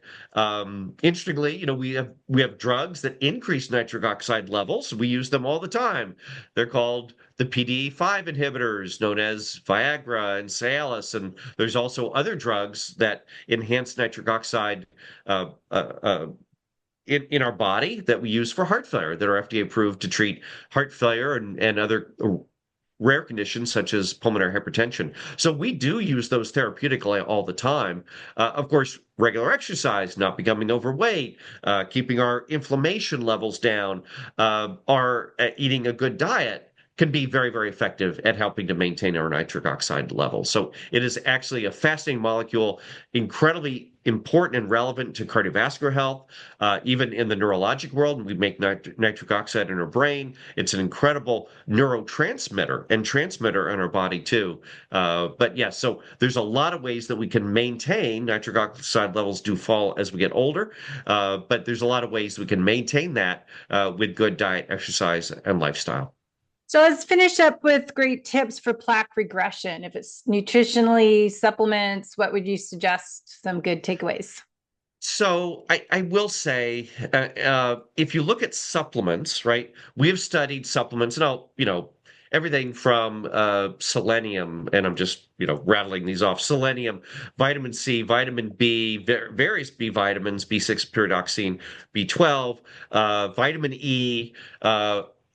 Interestingly, we have drugs that increase nitric oxide levels. We use them all the time. They're called the PDE5 inhibitors, known as Viagra and Cialis, and there's also other drugs that enhance nitric oxide. Uh, uh, uh, in our body that we use for heart failure that are FDA approved to treat heart failure and other rare conditions such as pulmonary hypertension. So we do use those therapeutically all the time. Of course, regular exercise, not becoming overweight, keeping our inflammation levels down, our eating a good diet can be very, very effective at helping to maintain our nitric oxide levels. So it is actually a fascinating molecule, incredibly important and relevant to cardiovascular health, even in the neurologic world. We make nitric oxide in our brain. It's an incredible neurotransmitter and transmitter in our body too. But yeah, so there's a lot of ways that we can maintain. Nitric oxide levels do fall as we get older, but there's a lot of ways we can maintain that with good diet, exercise, and lifestyle. So let's finish up with great tips for plaque regression. If it's nutritionally, supplements, what would you suggest? Some good takeaways. So I will say, if you look at supplements, right? We have studied supplements, and everything from selenium, and I'm just rattling these off: selenium, vitamin C, vitamin B, various B vitamins, B6 pyridoxine, B12, vitamin E.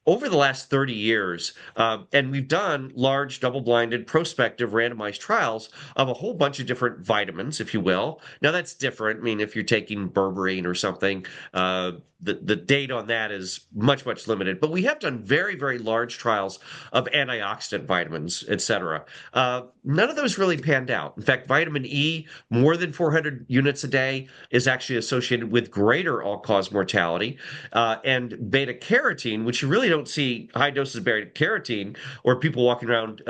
Over the last 30 years, and we've done large double-blinded prospective randomized trials of a whole bunch of different vitamins, if you will. Now that's different. I mean, if you're taking berberine or something, the data on that is much, much limited. But we have done very, very large trials of antioxidant vitamins, et cetera. None of those really panned out. In fact, vitamin E, more than 400 units a day, is actually associated with greater all-cause mortality. And beta carotene, which you really don't see high doses of beta carotene or people walking around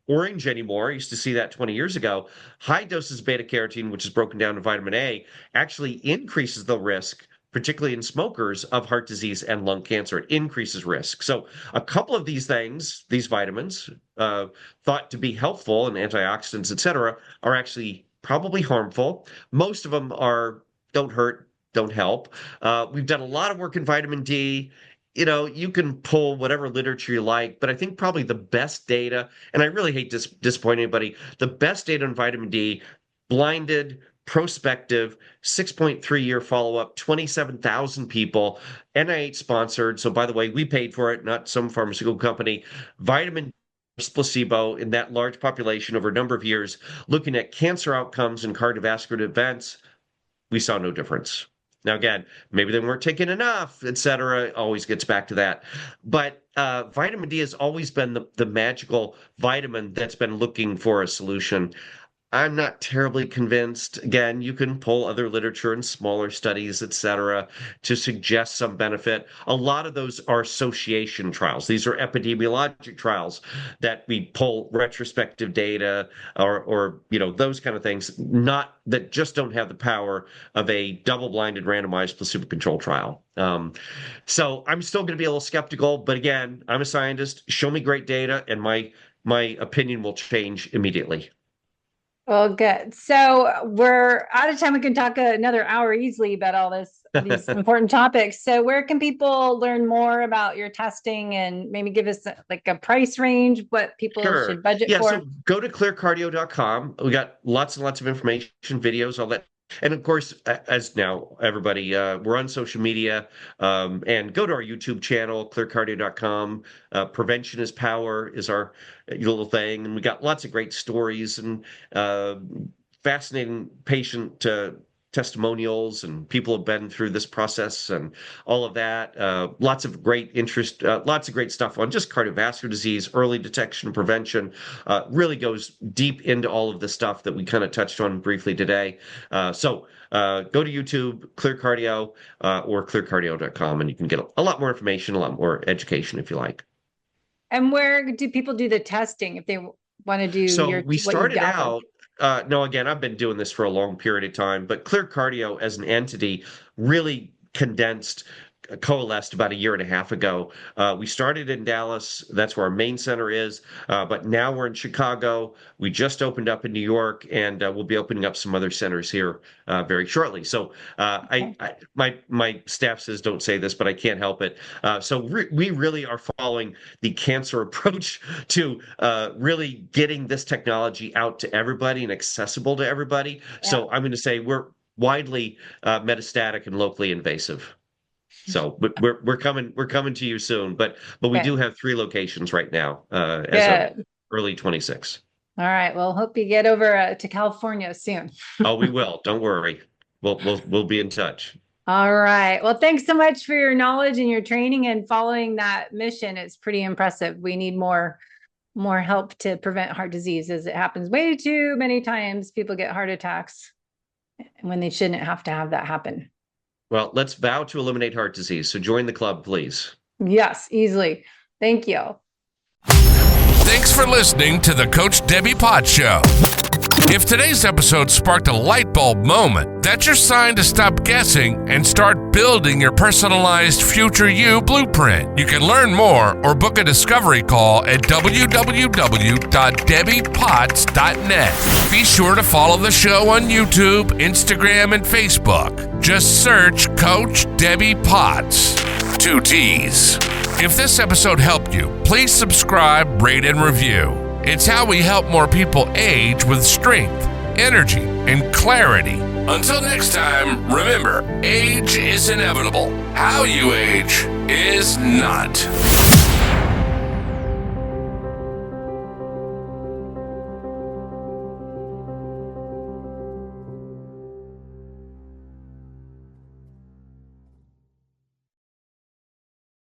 orange anymore. I used to see that 20 years ago. High doses of beta carotene, which is broken down to vitamin A, actually increases the risk, particularly in smokers, of heart disease and lung cancer. It increases risk. So a couple of these things, these vitamins, thought to be helpful and antioxidants, et cetera, are actually probably harmful. Most of them don't hurt, don't help. We've done a lot of work in vitamin D. You can pull whatever literature you like, but I think probably the best data, and I really hate disappointing anybody, the best data on vitamin D, blinded, prospective, 6.3-year follow-up, 27,000 people, NIH sponsored. So by the way, we paid for it, not some pharmaceutical company. Vitamin placebo in that large population over a number of years, looking at cancer outcomes and cardiovascular events, we saw no difference. Now, again, maybe they weren't taking enough, et cetera. It always gets back to that. But vitamin D has always been the magical vitamin that's been looking for a solution. I'm not terribly convinced. Again, you can pull other literature and smaller studies, et cetera, to suggest some benefit. A lot of those are association trials. These are epidemiologic trials that we pull retrospective data or those kind of things, not that just don't have the power of a double-blinded randomized placebo-controlled trial. So I'm still going to be a little skeptical, but again, I'm a scientist. Show me great data, and my opinion will change immediately. Well, good. So we're out of time. We can talk another hour easily about all these important topics. So where can people learn more about your testing and maybe give us like a price range, what people should budget for? So go to clearcardio.com. We got lots and lots of information, videos, all that. And of course, as now everybody, we're on social media, and go to our YouTube channel, clearcardio.com. Prevention is Power is our little thing. And we got lots of great stories and fascinating patient testimonials, and people have been through this process and all of that. Lots of great interest, lots of great stuff on just cardiovascular disease, early detection and prevention. Really goes deep into all of the stuff that we kind of touched on briefly today. So go to YouTube, ClearCardio, or clearcardio.com, and you can get a lot more information, a lot more education if you like. And where do people do the testing if they want to do we started out, no, again, I've been doing this for a long period of time, but ClearCardio as an entity really coalesced about a year and a half ago. We started in Dallas. That's where our main center is. But now we're in Chicago. We just opened up in New York, and we'll be opening up some other centers here very shortly. So my staff says don't say this, but I can't help it. We really are following the cancer approach to really getting this technology out to everybody and accessible to everybody. Yeah. So I'm going to say we're widely metastatic and locally invasive. So we're coming to you soon, but we do have 3 locations right now as of early 26. All right. Well, hope you get over to California soon. Oh, we will. Don't worry. We'll be in touch. All right. Well, thanks so much for your knowledge and your training and following that mission. It's pretty impressive. We need more help to prevent heart disease, as it happens way too many times. People get heart attacks when they shouldn't have to have that happen. Well, let's vow to eliminate heart disease. So join the club, please. Yes, easily. Thank you. Thanks for listening to the Coach Debbie Potts Show. If today's episode sparked a light bulb moment, that's your sign to stop guessing and start building your personalized future you blueprint. You can learn more or book a discovery call at www.debbiepotts.net. Be sure to follow the show on YouTube, Instagram, and Facebook. Just search Coach Debbie Potts. 2 T's. If this episode helped you, please subscribe, rate, and review. It's how we help more people age with strength, energy, and clarity. Until next time, remember, age is inevitable. How you age is not.